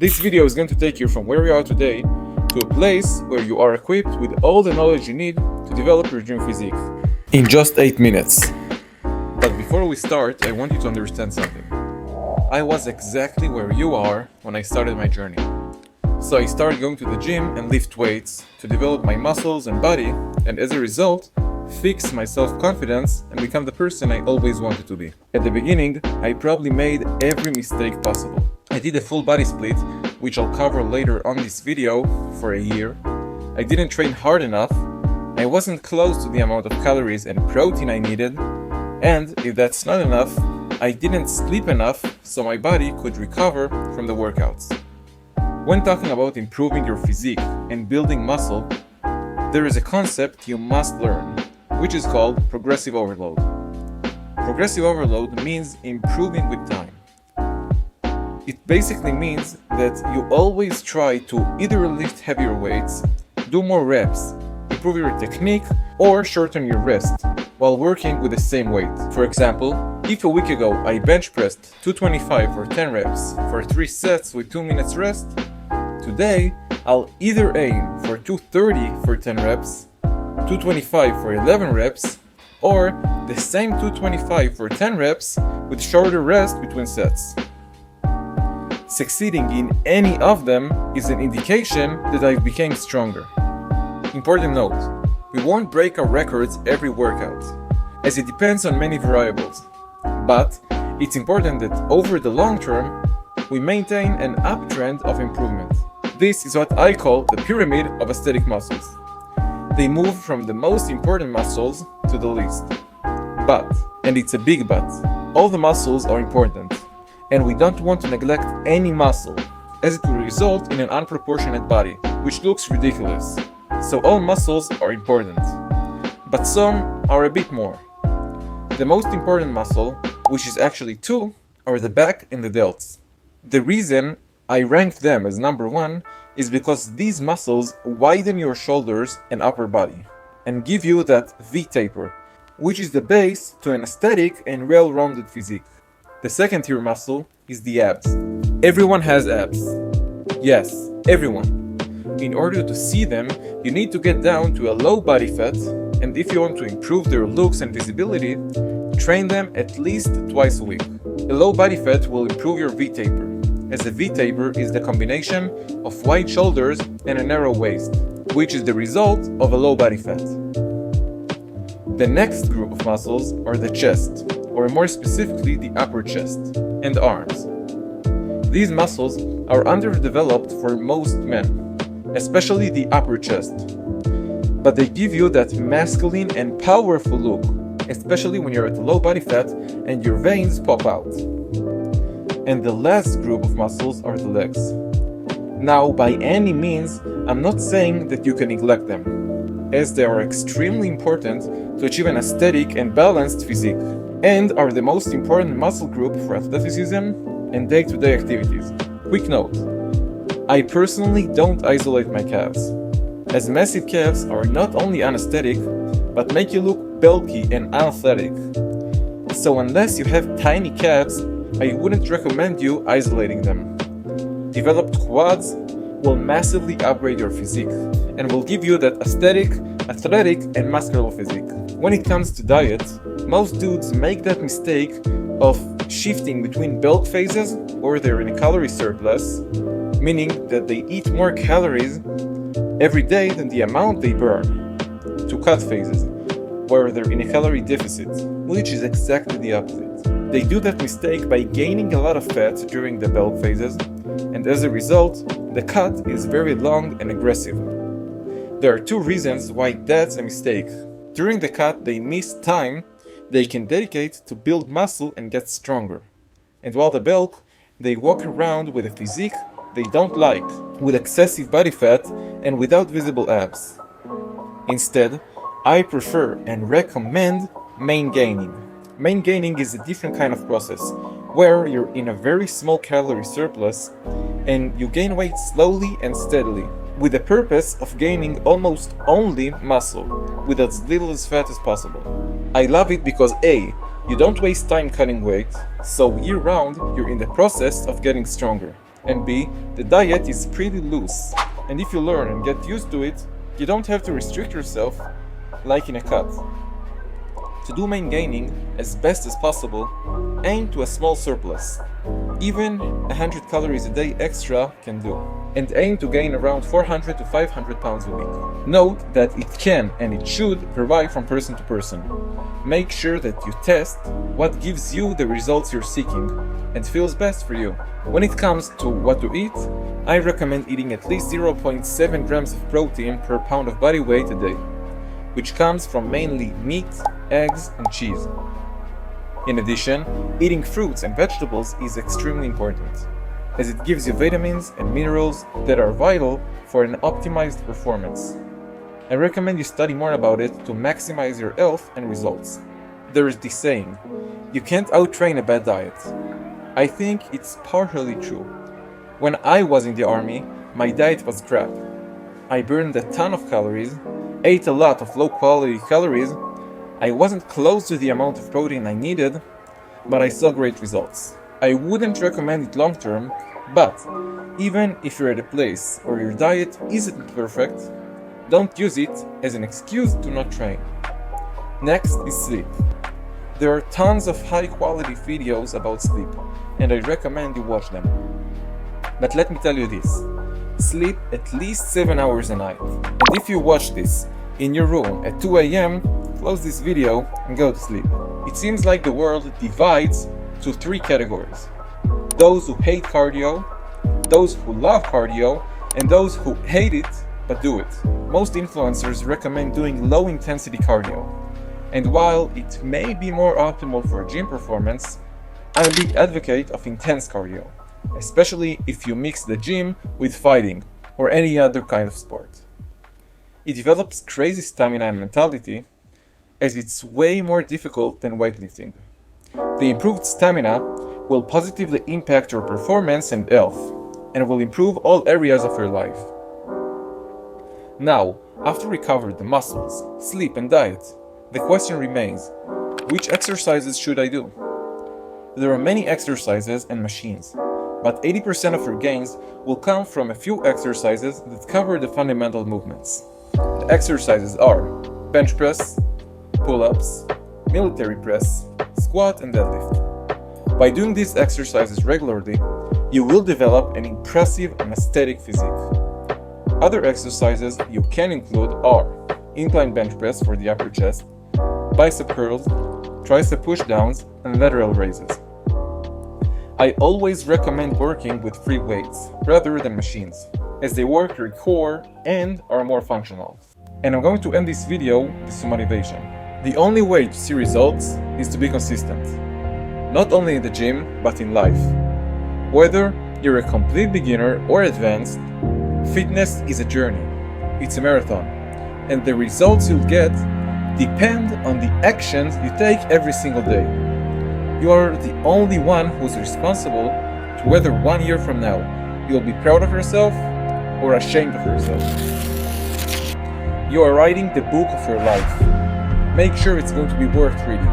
This video is going to take you from where you are today to a place where you are equipped with all the knowledge you need to develop your dream physique in just 8 minutes. But before we start, I want you to understand something. I was exactly where you are when I started my journey. So I started going to the gym and lift weights to develop my muscles and body, and as a result, fix my self-confidence and become the person I always wanted to be. At the beginning, I probably made every mistake possible. I did a full body split, which I'll cover later on this video, for a year. I didn't train hard enough, I wasn't close to the amount of calories and protein I needed, and if that's not enough, I didn't sleep enough so my body could recover from the workouts. When talking about improving your physique and building muscle, there is a concept you must learn, which is called progressive overload. Progressive overload means improving with time. It basically means that you always try to either lift heavier weights, do more reps, improve your technique, or shorten your rest while working with the same weight. For example, if a week ago I bench pressed 225 for 10 reps for 3 sets with 2 minutes rest, today I'll either aim for 230 for 10 reps, 225 for 11 reps, or the same 225 for 10 reps with shorter rest between sets. Succeeding in any of them is an indication that I became stronger. Important note, we won't break our records every workout, as it depends on many variables. But it's important that over the long term, we maintain an uptrend of improvement. This is what I call the pyramid of aesthetic muscles. They move from the most important muscles to the least. But, and it's a big but, all the muscles are important, and we don't want to neglect any muscle, as it will result in an unproportionate body, which looks ridiculous. So all muscles are important, but some are a bit more. The most important muscle, which is actually two, are the back and the delts. The reason I ranked them as number 1 is because these muscles widen your shoulders and upper body and give you that V-taper, which is the base to an aesthetic and well-rounded physique. The second tier muscle is the abs. Everyone has abs. Yes, everyone. In order to see them, you need to get down to a low body fat, and if you want to improve their looks and visibility, train them at least twice a week. A low body fat will improve your V-taper, as a V-taper is the combination of wide shoulders and a narrow waist, which is the result of a low body fat. The next group of muscles are the chest, or more specifically the upper chest, and arms. These muscles are underdeveloped for most men, especially the upper chest, but they give you that masculine and powerful look, especially when you're at low body fat and your veins pop out. And the last group of muscles are the legs. Now, by any means, I'm not saying that you can neglect them, as they are extremely important to achieve an aesthetic and balanced physique, and are the most important muscle group for athleticism and day-to-day activities. Quick note, I personally don't isolate my calves, as massive calves are not only unaesthetic, but make you look bulky and unathletic. So unless you have tiny calves, I wouldn't recommend you isolating them. Developed quads will massively upgrade your physique and will give you that aesthetic, athletic, and muscular physique. When it comes to diet, most dudes make that mistake of shifting between bulk phases, or they're in a calorie surplus, meaning that they eat more calories every day than the amount they burn, to cut phases, where they're in a calorie deficit, which is exactly the opposite. They do that mistake by gaining a lot of fat during the bulk phases, and as a result, the cut is very long and aggressive. There are 2 reasons why that's a mistake. During the cut, they miss time they can dedicate to build muscle and get stronger. And while the bulk, they walk around with a physique they don't like, with excessive body fat and without visible abs. Instead, I prefer and recommend main gaining. Main gaining is a different kind of process, where you're in a very small calorie surplus and you gain weight slowly and steadily, with the purpose of gaining almost only muscle, with as little as fat as possible. I love it because A, you don't waste time cutting weight, so year-round you're in the process of getting stronger. And B, the diet is pretty loose, and if you learn and get used to it, you don't have to restrict yourself like in a cut. To do main gaining as best as possible, aim to a small surplus. Even 100 calories a day extra can do, and aim to gain around 400 to 500 pounds a week. Note that it can and it should vary from person to person. Make sure that you test what gives you the results you're seeking and feels best for you. When it comes to what to eat, I recommend eating at least 0.7 grams of protein per pound of body weight a day, which comes from mainly meat, eggs, and cheese. In addition, eating fruits and vegetables is extremely important, as it gives you vitamins and minerals that are vital for an optimized performance. I recommend you study more about it to maximize your health and results. There is this saying, you can't out-train a bad diet. I think it's partially true. When I was in the army, my diet was crap. I burned a ton of calories, ate a lot of low-quality calories. I wasn't close to the amount of protein I needed, but I saw great results. I wouldn't recommend it long-term, but even if you're at a place where your diet isn't perfect, don't use it as an excuse to not train. Next is sleep. There are tons of high-quality videos about sleep, and I recommend you watch them. But let me tell you this, sleep at least 7 hours a night. And if you watch this in your room at 2 a.m., close this video and go to sleep. It seems like the world divides to 3 categories. Those who hate cardio, those who love cardio, and those who hate it but do it. Most influencers recommend doing low-intensity cardio. And while it may be more optimal for gym performance, I'm a big advocate of intense cardio, especially if you mix the gym with fighting or any other kind of sport. It develops crazy stamina and mentality, as it's way more difficult than weightlifting. The improved stamina will positively impact your performance and health, and will improve all areas of your life. Now, after we covered the muscles, sleep and diet, the question remains, which exercises should I do? There are many exercises and machines, but 80% of your gains will come from a few exercises that cover the fundamental movements. The exercises are bench press, pull-ups, military press, squat and deadlift. By doing these exercises regularly, you will develop an impressive and aesthetic physique. Other exercises you can include are incline bench press for the upper chest, bicep curls, tricep pushdowns, and lateral raises. I always recommend working with free weights rather than machines, as they work your core and are more functional. And I'm going to end this video with some motivation. The only way to see results is to be consistent, not only in the gym, but in life. Whether you're a complete beginner or advanced, fitness is a journey. It's a marathon, and the results you'll get depend on the actions you take every single day. You are the only one who's responsible to whether 1 year from now you'll be proud of yourself or ashamed of yourself. You are writing the book of your life. Make sure it's going to be worth reading.